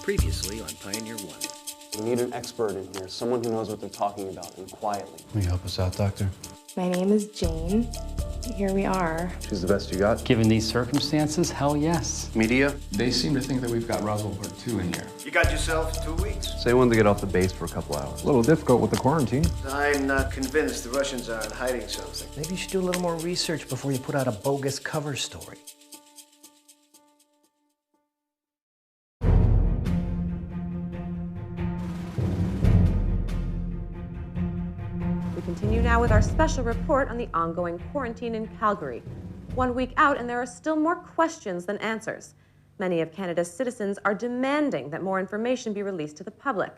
Previously on Pioneer One. We need an expert in here, someone who knows what they're talking about, and quietly. Will you help us out, Doctor? My name is Jane. Here we are. She's the best you got? Given these circumstances, hell yes. Media? They seem to think that we've got Roswell Part 2 in here. You got yourself 2 weeks. Say one to get off the base for a couple hours. A little difficult with the quarantine. I'm not convinced the Russians aren't hiding something. Maybe you should do a little more research before you put out a bogus cover story. We continue now with our special report on the ongoing quarantine in Calgary. 1 week out, and there are still more questions than answers. Many of Canada's citizens are demanding that more information be released to the public.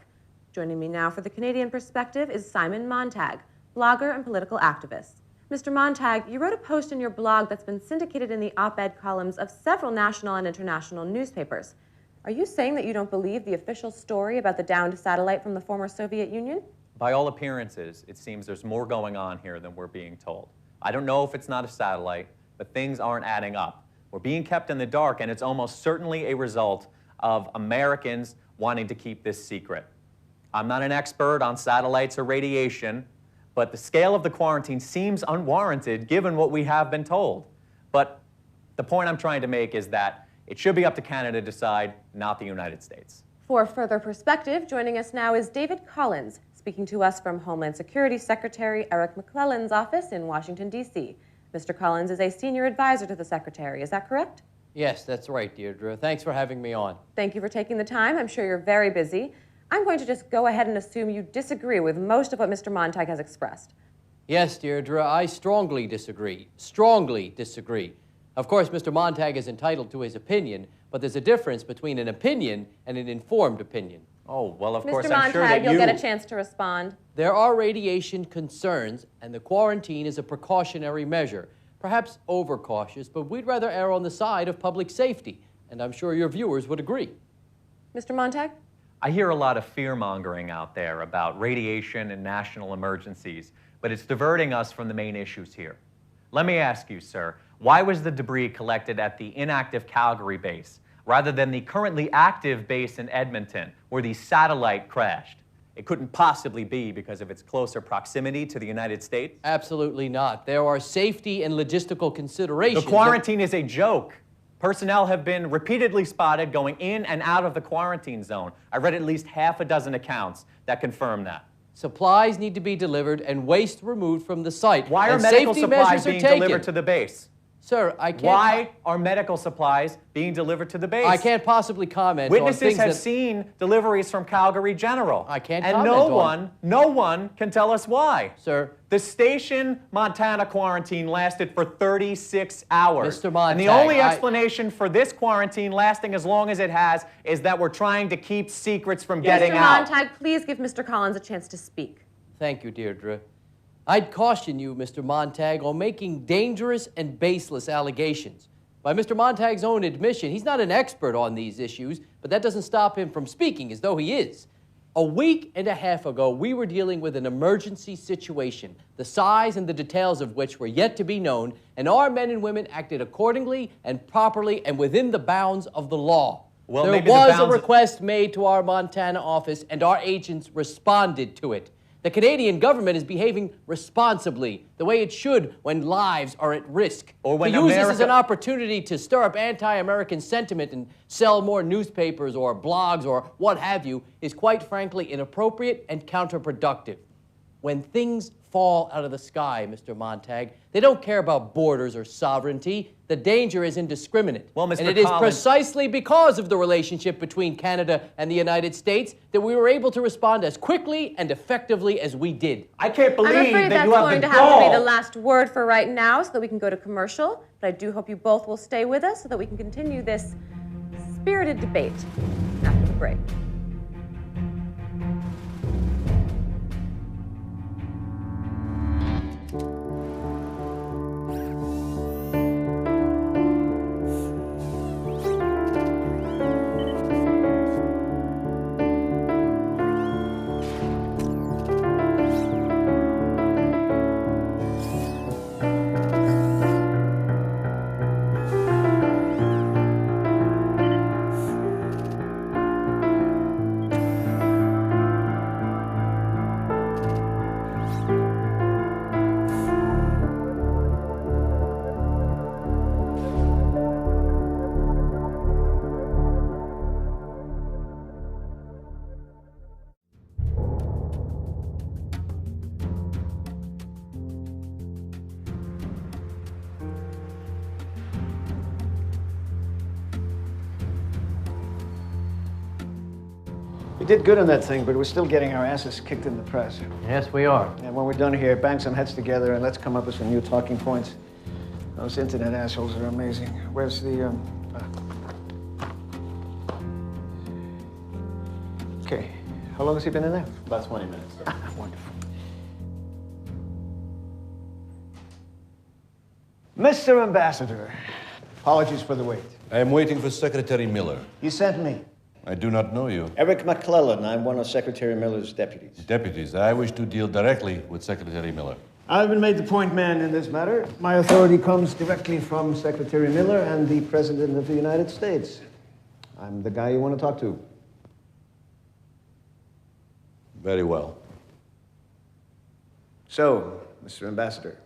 Joining me now for the Canadian perspective is Simon Montag, blogger and political activist. Mr. Montag, you wrote a post in your blog that's been syndicated in the op-ed columns of several national and international newspapers. Are you saying that you don't believe the official story about the downed satellite from the former Soviet Union? By all appearances, it seems there's more going on here than we're being told. I don't know if it's not a satellite, but things aren't adding up. We're being kept in the dark, and it's almost certainly a result of Americans wanting to keep this secret. I'm not an expert on satellites or radiation, but the scale of the quarantine seems unwarranted given what we have been told. But the point I'm trying to make is that it should be up to Canada to decide, not the United States. For further perspective, joining us now is David Collins, speaking to us from Homeland Security Secretary Eric McClellan's office in Washington, D.C. Mr. Collins is a senior advisor to the Secretary. Is that correct? Yes, that's right, Deirdre. Thanks for having me on. Thank you for taking the time. I'm sure you're very busy. I'm going to just go ahead and assume you disagree with most of what Mr. Montag has expressed. Yes, Deirdre, I strongly disagree. Strongly disagree. Of course, Mr. Montag is entitled to his opinion, but there's a difference between an opinion and an informed opinion. Oh, well, of course, Mr. I'm sure that Montag, you'll get a chance to respond. There are radiation concerns, and the quarantine is a precautionary measure. Perhaps overcautious, but we'd rather err on the side of public safety, and I'm sure your viewers would agree. Mr. Montag? I hear a lot of fear-mongering out there about radiation and national emergencies, but it's diverting us from the main issues here. Let me ask you, sir, why was the debris collected at the inactive Calgary base rather than the currently active base in Edmonton, where the satellite crashed? It couldn't possibly be because of its closer proximity to the United States? Absolutely not. There are safety and logistical considerations. The quarantine is a joke. Personnel have been repeatedly spotted going in and out of the quarantine zone. I read at least half a dozen accounts that confirm that. Supplies need to be delivered and waste removed from the site. Why are and medical safety supplies measures are being taken. delivered to the base? Sir, I can't... Why are medical supplies being delivered to the base? I can't possibly comment on Witnesses things have that... seen deliveries from Calgary General. I can't and comment no one can tell us why. Sir. The Station, Montana quarantine lasted for 36 hours. Mr. Montag, and the only explanation for this quarantine lasting as long as it has is that we're trying to keep secrets from getting out. Mr. Montag, please give Mr. Collins a chance to speak. Thank you, Deirdre. I'd caution you, Mr. Montag, on making dangerous and baseless allegations. By Mr. Montag's own admission, he's not an expert on these issues, but that doesn't stop him from speaking as though he is. A week and a half ago, we were dealing with an emergency situation, the size and the details of which were yet to be known, and our men and women acted accordingly and properly and within the bounds of the law. Well, there was a request made to our Montana office, and our agents responded to it. The Canadian government is behaving responsibly, the way it should when lives are at risk. Or when to use this as an opportunity to stir up anti-American sentiment and sell more newspapers or blogs or what have you is quite frankly inappropriate and counterproductive. When things fall out of the sky, Mr. Montag, they don't care about borders or sovereignty. The danger is indiscriminate. Well, Mr. And it is Collins, precisely because of the relationship between Canada and the United States that we were able to respond as quickly and effectively as we did. I can't believe I'm afraid that that's you have going the to have to be the gall. last word for right now so that we can go to commercial. But I do hope you both will stay with us so that we can continue this spirited debate after the break. We did good on that thing, but we're still getting our asses kicked in the press. Yes, we are. And when we're done here, bang some heads together and let's come up with some new talking points. Those internet assholes are amazing. Where's the, Okay. How long has he been in there? About 20 minutes. Wonderful. Mr. Ambassador, apologies for the wait. I am waiting for Secretary Miller. You sent me. I do not know you. Eric McClellan. I'm one of Secretary Miller's deputies. Deputies, I wish to deal directly with Secretary Miller. I've been made the point man in this matter. My authority comes directly from Secretary Miller and the President of the United States. I'm the guy you want to talk to. Very well. So, Mr. Ambassador,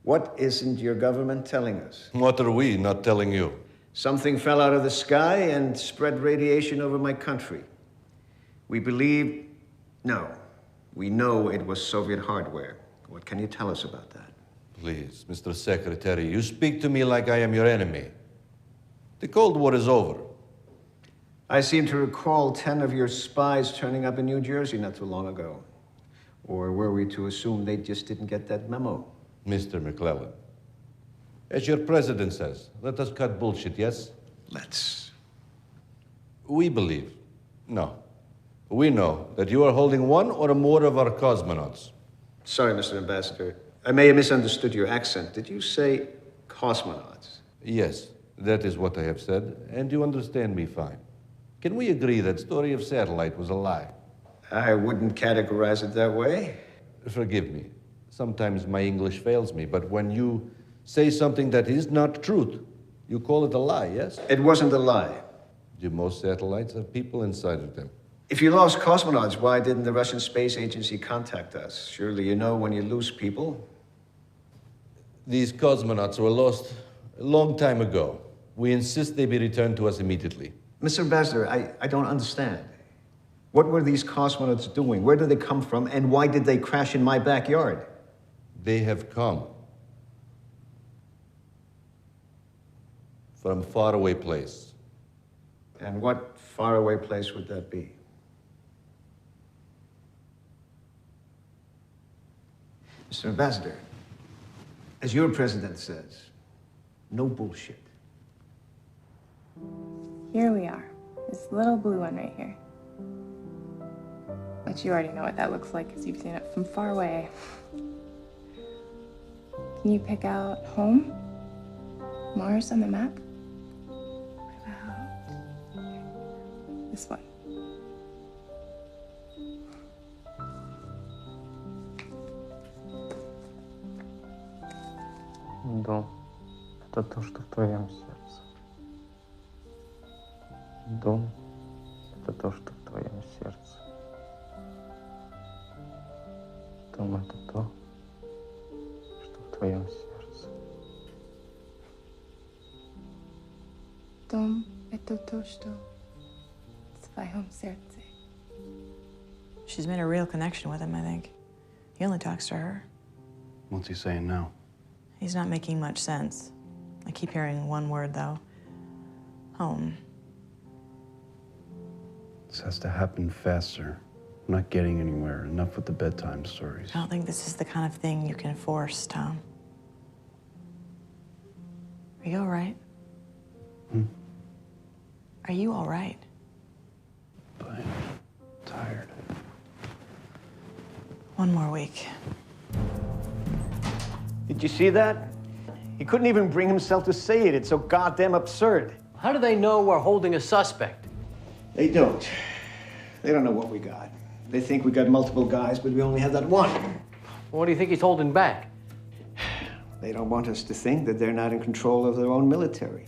what isn't your government telling us? What are we not telling you? Something fell out of the sky and spread radiation over my country. We believe, no, we know it was Soviet hardware. What can you tell us about that? Please, Mr. Secretary, you speak to me like I am your enemy. The Cold War is over. I seem to recall 10 of your spies turning up in New Jersey not too long ago. Or were we to assume they just didn't get that memo? Mr. McClellan, as your president says, let us cut bullshit, yes? Let's. We believe, no, we know that you are holding one or more of our cosmonauts. Sorry, Mr. Ambassador. I may have misunderstood your accent. Did you say cosmonauts? Yes, that is what I have said, and you understand me fine. Can we agree that story of satellite was a lie? I wouldn't categorize it that way. Forgive me. Sometimes my English fails me, but when you say something that is not truth, you call it a lie, yes? It wasn't a lie. Do most satellites have people inside of them? If you lost cosmonauts, why didn't the Russian Space Agency contact us? Surely you know when you lose people. These cosmonauts were lost a long time ago. We insist they be returned to us immediately. Mr. Ambassador, I don't understand. What were these cosmonauts doing? Where did they come from? And why did they crash in my backyard? They have come from a faraway place. And what faraway place would that be? Mr. Ambassador, as your president says, no bullshit. Here we are. This little blue one right here. But you already know what that looks like because you've seen it from far away. Can you pick out home? Mars on the map? What about this one? Дом — это то, что в твоем сердце. Дом — это то, что в твоем сердце. Дом — это то, что в твоем сердце. Дом — это то, что в твоем сердце. She's made a real connection with him, I think. He only talks to her. What's he saying now? He's not making much sense. I keep hearing one word, though. Home. This has to happen faster. I'm not getting anywhere. Enough with the bedtime stories. I don't think this is the kind of thing you can force, Tom. Are you all right? Are you all right? But I'm tired. One more week. Did you see that? He couldn't even bring himself to say it. It's so goddamn absurd. How do they know we're holding a suspect? They don't. They don't know what we got. They think we got multiple guys, but we only have that one. What do you think he's holding back? They don't want us to think that they're not in control of their own military.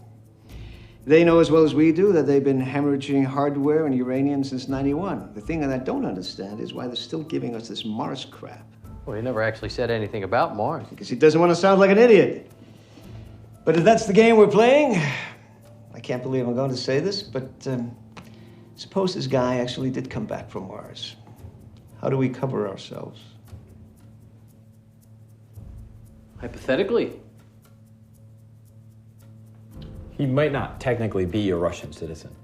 They know as well as we do that they've been hemorrhaging hardware and uranium since '91. The thing that I don't understand is why they're still giving us this Mars crap. Well, he never actually said anything about Mars. Because he doesn't want to sound like an idiot. But if that's the game we're playing, I can't believe I'm going to say this, but suppose this guy actually did come back from Mars. How do we cover ourselves? Hypothetically. He might not technically be a Russian citizen.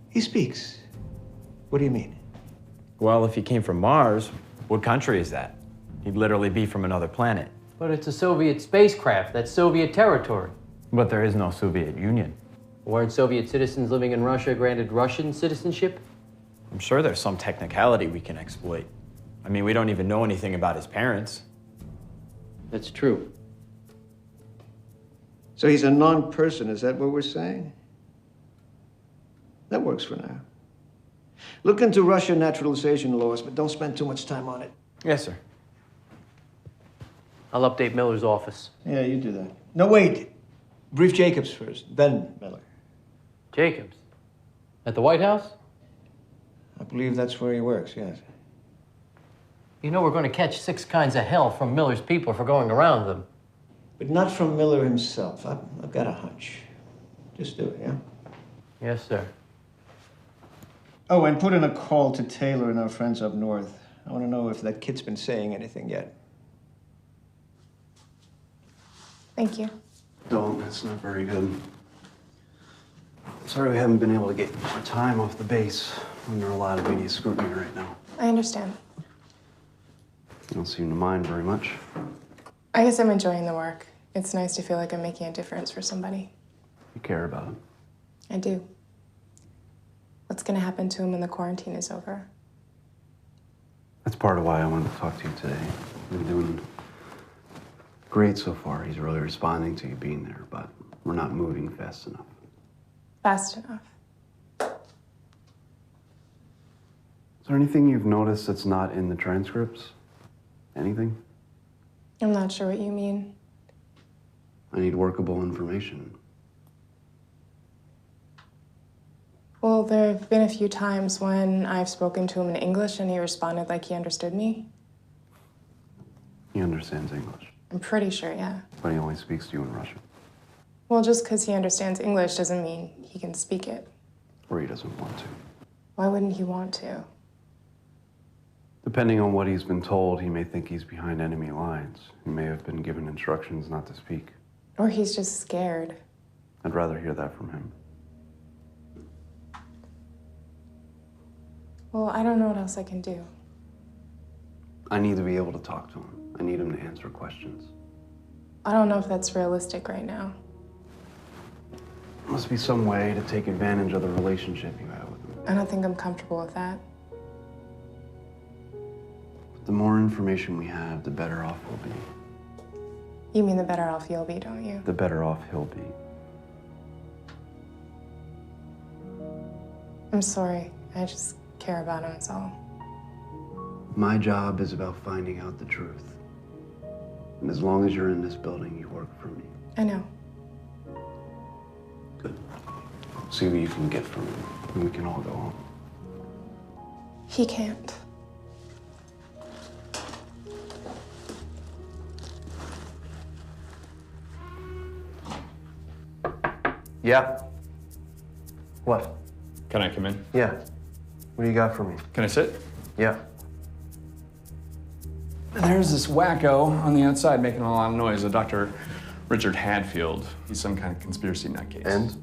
He speaks. What do you mean? Well, if he came from Mars, what country is that? He'd literally be from another planet. But it's a Soviet spacecraft. That's Soviet territory. But there is no Soviet Union. Weren't Soviet citizens living in Russia granted Russian citizenship? I'm sure there's some technicality we can exploit. I mean, we don't even know anything about his parents. That's true. So he's a non-person, is that what we're saying? That works for now. Look into Russian naturalization laws, but don't spend too much time on it. Yes, sir. I'll update Miller's office. Yeah, you do that. No, wait. Brief Jacobs first, then Miller. Jacobs? At the White House? I believe that's where he works, yes. You know we're going to catch 6 kinds of hell from Miller's people for going around them. But not from Miller himself. I've got a hunch. Just do it, yeah? Yes, sir. Oh, and put in a call to Taylor and our friends up north. I want to know if that kid's been saying anything yet. Thank you. Don't. That's not very good. Sorry we haven't been able to get more time off the base. We're under a lot of media scrutiny right now. I understand. You don't seem to mind very much. I guess I'm enjoying the work. It's nice to feel like I'm making a difference for somebody. You care about him. I do. What's going to happen to him when the quarantine is over? That's part of why I wanted to talk to you today. You've been doing great so far. He's really responding to you being there, but we're not moving fast enough. Fast enough. Is there anything you've noticed that's not in the transcripts? Anything? I'm not sure what you mean. I need workable information. Well, there have been a few times when I've spoken to him in English and he responded like he understood me. He understands English, I'm pretty sure, yeah. but he only speaks to you in Russian. Well, just because he understands English doesn't mean he can speak it. Or he doesn't want to. Why wouldn't he want to? Depending on what he's been told, he may think he's behind enemy lines. He may have been given instructions not to speak. Or he's just scared. I'd rather hear that from him. Well, I don't know what else I can do. I need to be able to talk to him. I need him to answer questions. I don't know if that's realistic right now. There must be some way to take advantage of the relationship you have with him. I don't think I'm comfortable with that. But the more information we have, the better off we'll be. You mean the better off you'll be, don't you? The better off he'll be. I'm sorry. I just care about him, that's all. My job is about finding out the truth. And as long as you're in this building, you work for me. I know. Good. See what you can get from him, and we can all go home. He can't. Yeah. What? Can I come in? Yeah. What do you got for me? Can I sit? Yeah. There's this wacko on the outside making a lot of noise, a Dr. Richard Hadfield. He's some kind of conspiracy nutcase. And?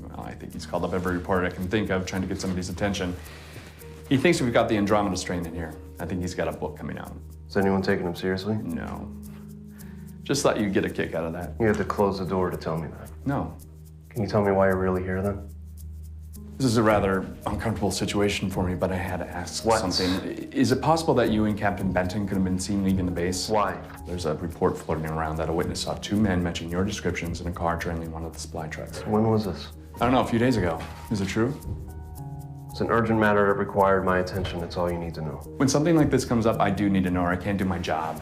Well, I think he's called up every reporter I can think of trying to get somebody's attention. He thinks we've got the Andromeda strain in here. I think he's got a book coming out. Is anyone taking him seriously? No. Just thought you'd get a kick out of that. You had to close the door to tell me that. No. Can you tell me why you're really here then? This is a rather uncomfortable situation for me, but I had to ask What? something. Is it possible that you and Captain Benton could have been seen leaving the base? Why? There's a report floating around that a witness saw 2 men matching your descriptions in a car trailing one of the supply trucks. When was this? I don't know, a few days ago. Is it true? It's an urgent matter that required my attention. That's all you need to know. When something like this comes up, I do need to know or I can't do my job.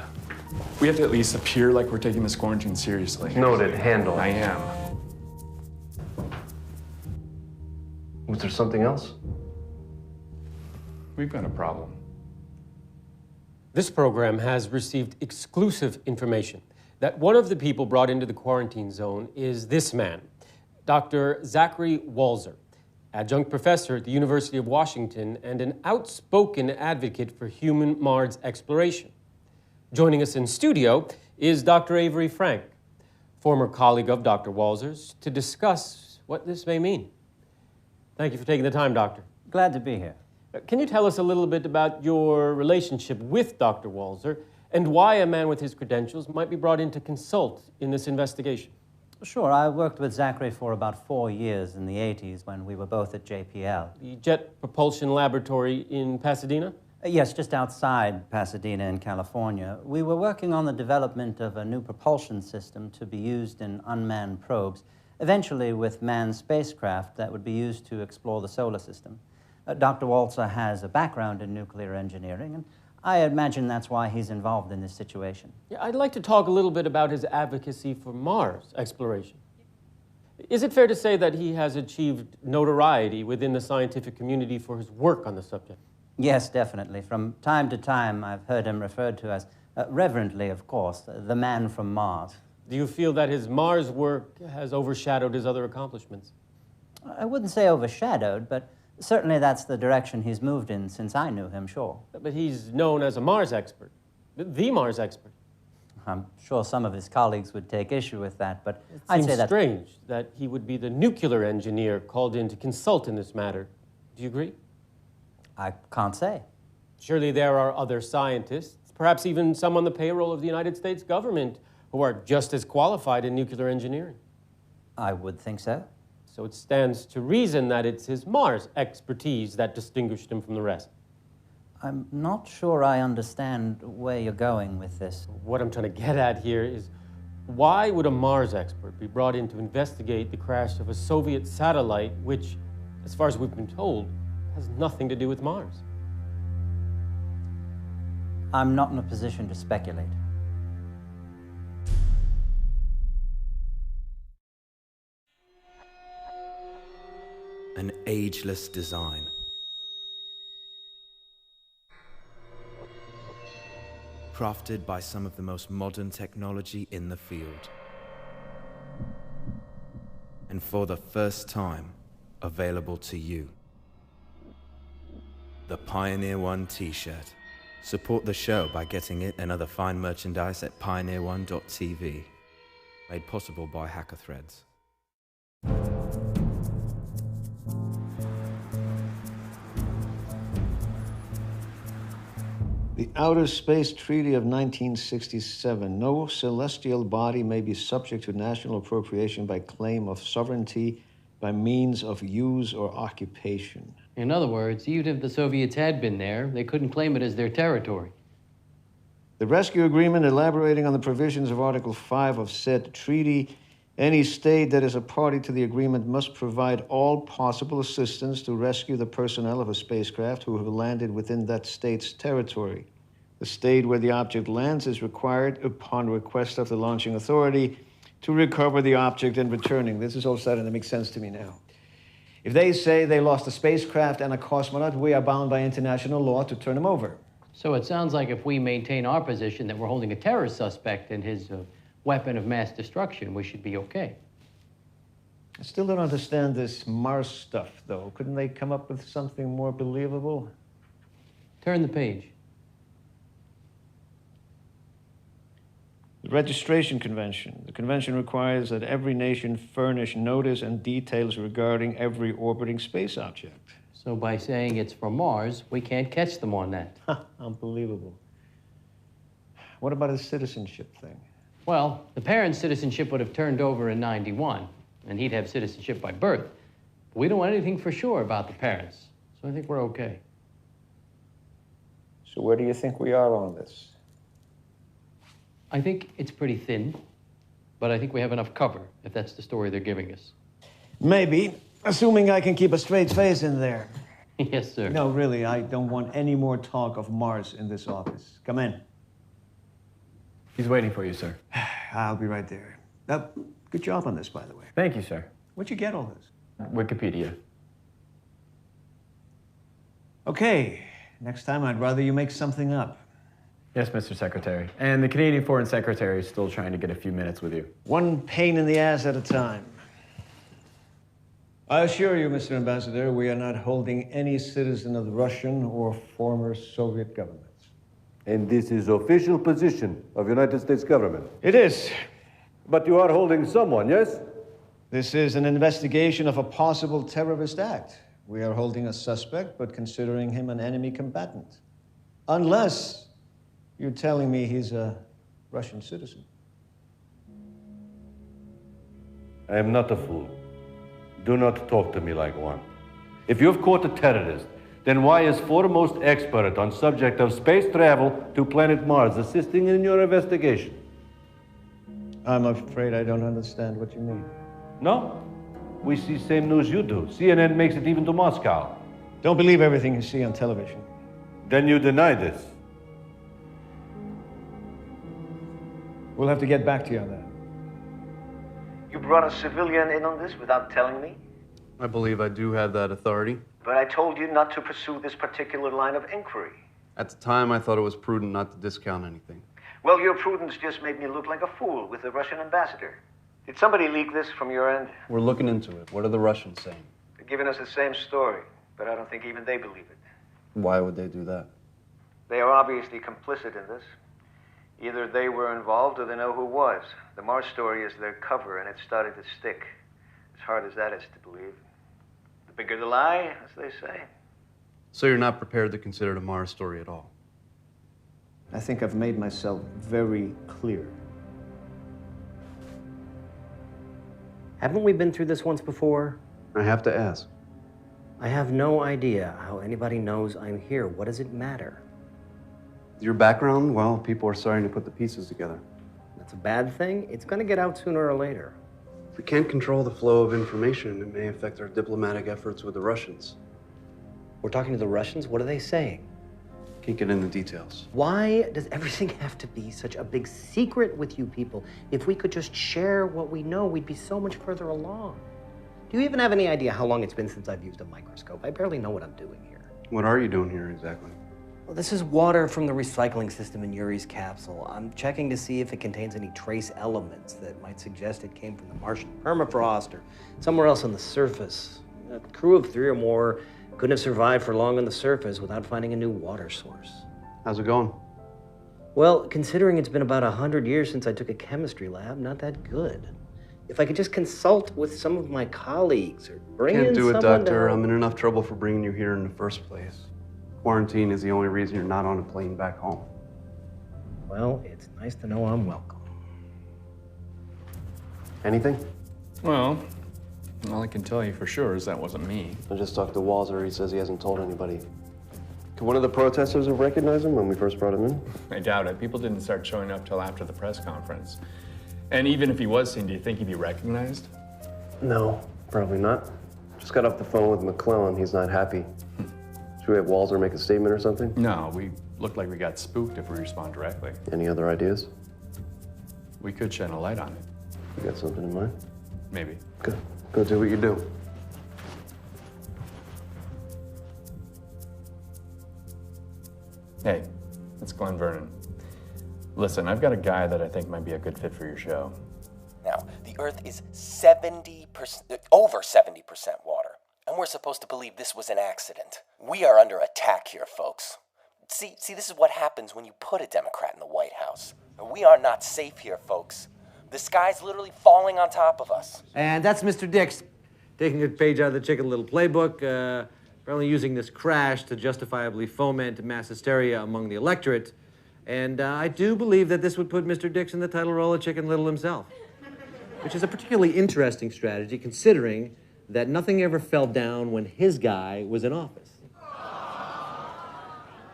We have to at least appear like we're taking this quarantine seriously. Noted. Handle. I am. Was there something else? We've got a problem. This program has received exclusive information that one of the people brought into the quarantine zone is this man, Dr. Zachary Walzer, adjunct professor at the University of Washington and an outspoken advocate for human Mars exploration. Joining us in studio is Dr. Avery Frank, former colleague of Dr. Walzer's, to discuss what this may mean. Thank you for taking the time, Doctor. Glad to be here. Can you tell us a little bit about your relationship with Dr. Walzer and why a man with his credentials might be brought in to consult in this investigation? Sure. I worked with Zachary for about 4 years in the 80s when we were both at JPL. The Jet Propulsion Laboratory in Pasadena? Yes, just outside Pasadena in California. We were working on the development of a new propulsion system to be used in unmanned probes, eventually with manned spacecraft that would be used to explore the solar system. Dr. Walzer has a background in nuclear engineering, and I imagine that's why he's involved in this situation. Yeah, I'd like to talk a little bit about his advocacy for Mars exploration. Is it fair to say that he has achieved notoriety within the scientific community for his work on the subject? Yes, definitely. From time to time, I've heard him referred to as, reverently, of course, the man from Mars. Do you feel that his Mars work has overshadowed his other accomplishments? I wouldn't say overshadowed, but certainly that's the direction he's moved in since I knew him, sure. But he's known as a Mars expert, the Mars expert. I'm sure some of his colleagues would take issue with that, but I'd say that's strange that he would be the nuclear engineer called in to consult in this matter. Do you agree? I can't say. Surely there are other scientists, perhaps even some on the payroll of the United States government, who are just as qualified in nuclear engineering. I would think so. So it stands to reason that it's his Mars expertise that distinguished him from the rest. I'm not sure I understand where you're going with this. What I'm trying to get at here is, why would a Mars expert be brought in to investigate the crash of a Soviet satellite which, as far as we've been told, has nothing to do with Mars? I'm not in a position to speculate. An ageless design. Crafted by some of the most modern technology in the field. And for the first time, available to you. The Pioneer One t-shirt. Support the show by getting it and other fine merchandise at pioneerone.tv. Made possible by Hacker Threads. The Outer Space Treaty of 1967. No celestial body may be subject to national appropriation by claim of sovereignty by means of use or occupation. In other words, even if the Soviets had been there, they couldn't claim it as their territory. The rescue agreement elaborating on the provisions of Article 5 of said treaty, any state that is a party to the agreement must provide all possible assistance to rescue the personnel of a spacecraft who have landed within that state's territory. The state where the object lands is required, upon request of the launching authority, to recover the object and returning. This is all starting to make sense to me now. If they say they lost a spacecraft and a cosmonaut, we are bound by international law to turn them over. So it sounds like if we maintain our position that we're holding a terrorist suspect in his weapon of mass destruction, we should be okay. I still don't understand this Mars stuff, though. Couldn't they come up with something more believable? Turn the page. The Registration Convention. The convention requires that every nation furnish notice and details regarding every orbiting space object. So by saying it's from Mars, we can't catch them on that. Unbelievable. What about the citizenship thing? Well, the parent's citizenship would have turned over in 91, and he'd have citizenship by birth. But we don't know anything for sure about the parents, so I think we're okay. So where do you think we are on this? I think it's pretty thin, but I think we have enough cover, if that's the story they're giving us. Maybe, assuming I can keep a straight face in there. Yes, sir. No, really, I don't want any more talk of Mars in this office. Come in. He's waiting for you, sir. I'll be right there. Good job on this, by the way. Thank you, sir. Where'd you get all this? Wikipedia. Okay, next time I'd rather you make something up. Yes, Mr. Secretary. And the Canadian Foreign Secretary is still trying to get a few minutes with you. One pain in the ass at a time. I assure you, Mr. Ambassador, we are not holding any citizen of the Russian or former Soviet governments. And this is official position of United States government? It is. But you are holding someone, yes? This is an investigation of a possible terrorist act. We are holding a suspect, but considering him an enemy combatant. Unless you're telling me he's a Russian citizen. I am not a fool. Do not talk to me like one. If you've caught a terrorist, then why is foremost expert on subject of space travel to planet Mars assisting in your investigation? I'm afraid I don't understand what you mean. No? We see same news you do. CNN makes it even to Moscow. Don't believe everything you see on television. Then you deny this. We'll have to get back to you on that. You brought a civilian in on this without telling me? I believe I do have that authority. But I told you not to pursue this particular line of inquiry. At the time, I thought it was prudent not to discount anything. Well, your prudence just made me look like a fool with the Russian ambassador. Did somebody leak this from your end? We're looking into it. What are the Russians saying? They're giving us the same story, but I don't think even they believe it. Why would they do that? They are obviously complicit in this. Either they were involved or they know who was. The Mars story is their cover, and it's starting to stick. As hard as that is to believe. The bigger the lie, as they say. So you're not prepared to consider the Mars story at all? I think I've made myself very clear. Haven't we been through this once before? I have to ask. I have no idea how anybody knows I'm here. What does it matter? Your background, well, people are starting to put the pieces together. That's a bad thing. It's going to get out sooner or later. If we can't control the flow of information, it may affect our diplomatic efforts with the Russians. We're talking to the Russians? What are they saying? Can't get into details. Why does everything have to be such a big secret with you people? If we could just share what we know, we'd be so much further along. Do you even have any idea how long it's been since I've used a microscope? I barely know what I'm doing here. What are you doing here exactly? Well, this is water from the recycling system in Yuri's capsule. I'm checking to see if it contains any trace elements that might suggest it came from the Martian permafrost or somewhere else on the surface. A crew of 3 or more couldn't have survived for long on the surface without finding a new water source. How's it going? Well, considering it's been about 100 years since I took a chemistry lab, not that good. If I could just consult with some of my colleagues or bring in Can't do it, someone Doctor. to... I'm in enough trouble for bringing you here in the first place. Quarantine is the only reason you're not on a plane back home. Well, it's nice to know I'm welcome. Anything? Well, all I can tell you for sure is that wasn't me. I just talked to Walzer. He says he hasn't told anybody. Could one of the protesters have recognized him when we first brought him in? I doubt it. People didn't start showing up till after the press conference. And even if he was seen, do you think he'd be recognized? No, probably not. Just got off the phone with McClellan. He's not happy. Should we have Walzer make a statement or something? No, we look like we got spooked if we respond directly. Any other ideas? We could shine a light on it. You got something in mind? Maybe. Good. Go do what you do. Hey, it's Glenn Vernon. Listen, I've got a guy that I think might be a good fit for your show. Now, the Earth is 70%, over 70% water, and we're supposed to believe this was an accident. We are under attack here, folks. See, this is what happens when you put a Democrat in the White House. We are not safe here, folks. The sky's literally falling on top of us. And that's Mr. Dix, taking a page out of the Chicken Little playbook, apparently using this crash to justifiably foment mass hysteria among the electorate. And I do believe that this would put Mr. Dix in the title role of Chicken Little himself, which is a particularly interesting strategy considering that nothing ever fell down when his guy was in office.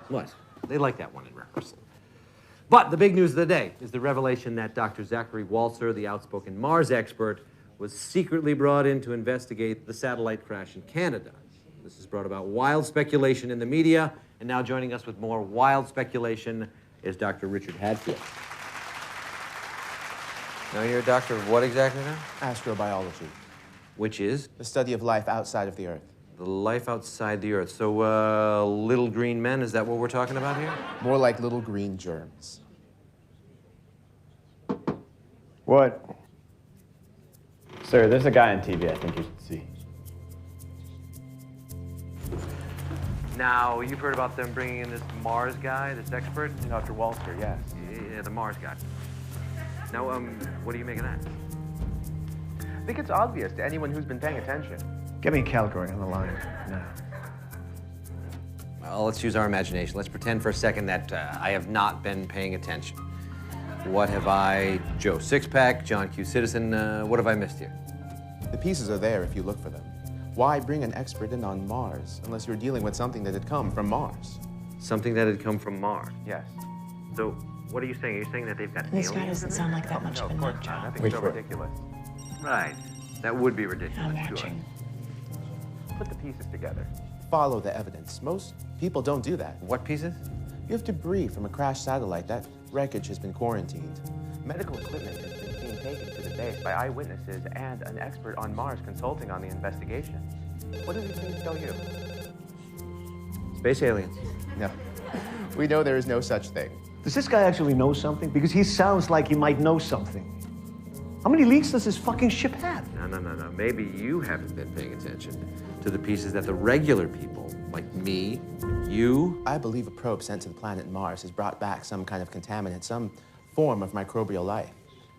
What? They like that one in rehearsal. But the big news of the day is the revelation that Dr. Zachary Walzer, the outspoken Mars expert, was secretly brought in to investigate the satellite crash in Canada. This has brought about wild speculation in the media, and now joining us with more wild speculation is Dr. Richard Hadfield. Now you're a doctor of what exactly now? Astrobiology. Which is? The study of life outside of the Earth. The life outside the Earth. So, little green men, is that what we're talking about here? More like little green germs. What? Sir, there's a guy on TV I think you should see. Now, you've heard about them bringing in this Mars guy, this expert? Dr. Walzer, yes. Yeah, the Mars guy. Now, what do you make of that? I think it's obvious to anyone who's been paying attention. Get me Calgary on the line now. Well, let's use our imagination. Let's pretend for a second that I have not been paying attention. What have I, Joe Sixpack, John Q. Citizen, what have I missed here? The pieces are there if you look for them. Why bring an expert in on Mars unless you're dealing with something that had come from Mars? Something that had come from Mars. Yes. So, what are you saying? Are you saying that they've got This guy aliens? doesn't sound like that much of a nut job. Nothing so ridiculous. Right. That would be ridiculous, I'm sure. watching. Put the pieces together. Follow the evidence. Most people don't do that. What pieces? You have debris from a crashed satellite. That wreckage has been quarantined. Medical equipment has been seen taken to the base by eyewitnesses and an expert on Mars consulting on the investigation. What do these things tell you? Space aliens. No. We know there is no such thing. Does this guy actually know something? Because he sounds like he might know something. How many leaks does this fucking ship have? No. Maybe you haven't been paying attention to the pieces that the regular people, like me, you... I believe a probe sent to the planet Mars has brought back some kind of contaminant, some form of microbial life.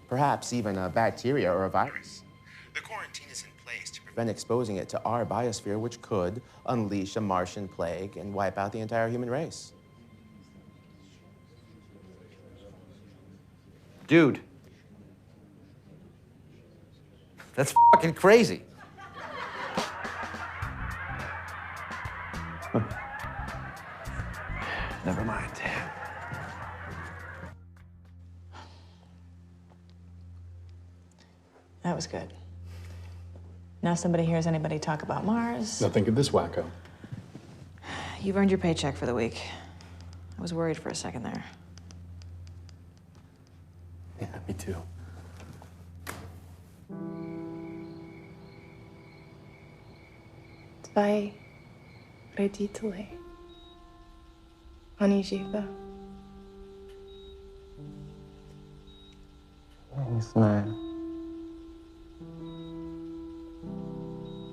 Perhaps even a bacteria or a virus. The quarantine is in place to prevent exposing it to our biosphere, which could unleash a Martian plague and wipe out the entire human race. Dude. That's fucking crazy. Never mind. That was good. Now somebody hears anybody talk about Mars. Now think of this wacko. You've earned your paycheck for the week. I was worried for a second there. Yeah, me too. Zwei родителей. Они живы. Я не знаю.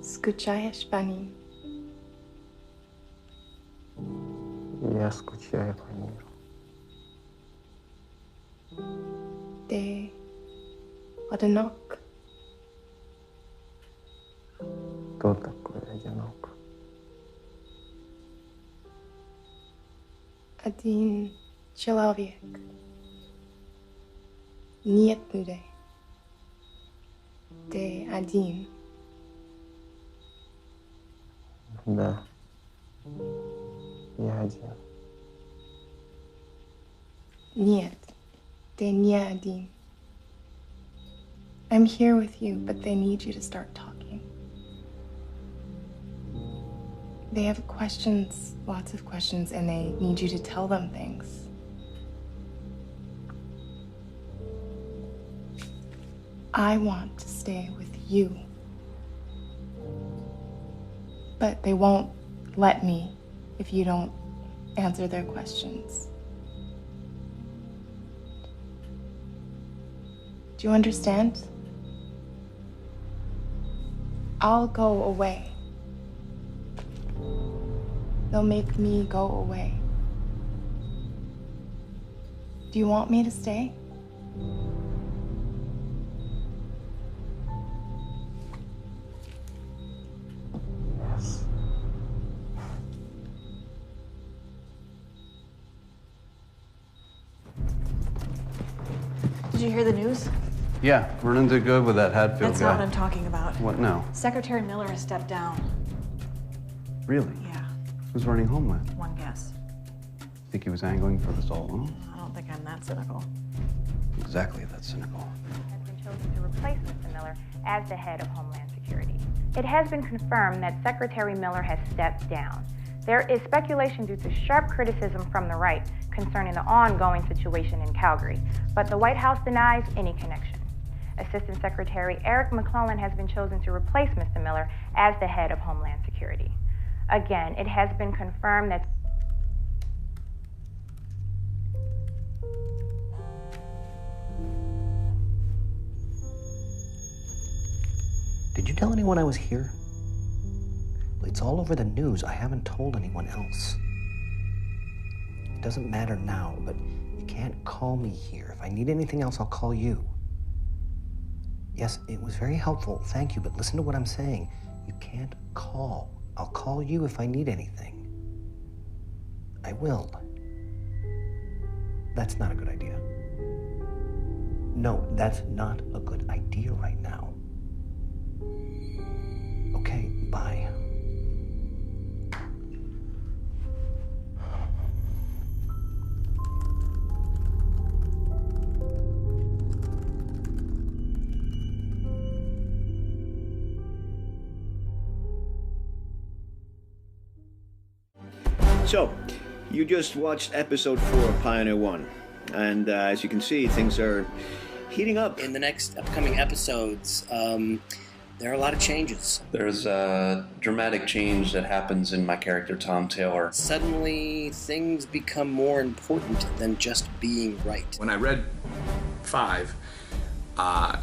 Скучаешь по ним? Я скучаю по миру. Ты одинок? Кто такой одинок? Один человек. Нет людей. Ты один. Да. Я один. Нет, ты не один. I'm here with you, but they need you to start talking. They have questions, lots of questions, and they need you to tell them things. I want to stay with you. But they won't let me if you don't answer their questions. Do you understand? I'll go away. They'll make me go away. Do you want me to stay? Yes. Did you hear the news? Yeah, Vernon did good with that Hatfield That's guy. not what I'm talking about. What now? Secretary Miller has stepped down. Really? Yeah, Who's running Homeland? one guess. Think he was angling for this all along? I don't think I'm that cynical. Exactly that cynical. Has been chosen to replace Mr. Miller as the head of Homeland Security. It has been confirmed that Secretary Miller has stepped down. There is speculation due to sharp criticism from the right concerning the ongoing situation in Calgary, but the White House denies any connection. Assistant Secretary Eric McClellan has been chosen to replace Mr. Miller as the head of Homeland Security. Again, it has been confirmed that Did you tell anyone I was here? It's all over the news. I haven't told anyone else. It doesn't matter now, but you can't call me here. If I need anything else, I'll call you. Yes, it was very helpful, thank you, but listen to what I'm saying. You can't call. I'll call you if I need anything. I will. That's not a good idea. No, that's not a good idea right now. Okay, bye. So, you just watched episode 4 of Pioneer 1. And as you can see, things are heating up. In the next upcoming episodes, there are a lot of changes. There's a dramatic change that happens in my character, Tom Taylor. Suddenly, things become more important than just being right. When I read 5,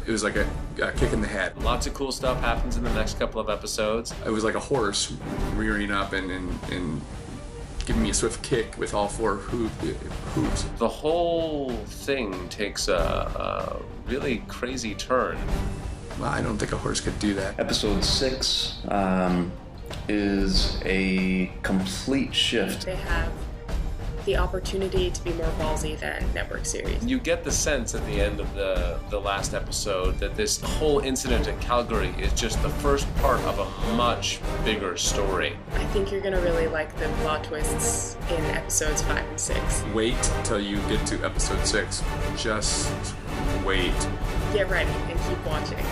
it was like a kick in the head. Lots of cool stuff happens in the next couple of episodes. It was like a horse rearing up and giving me a swift kick with all 4 hooves. The whole thing takes a really crazy turn. Well, I don't think a horse could do that. Episode 6 is a complete shift. They have the opportunity to be more ballsy than network series. You get the sense at the end of the last episode that this whole incident at Calgary is just the first part of a much bigger story. I think you're gonna really like the plot twists in episodes 5 and 6. Wait till you get to episode 6. Just wait. Get ready and keep watching.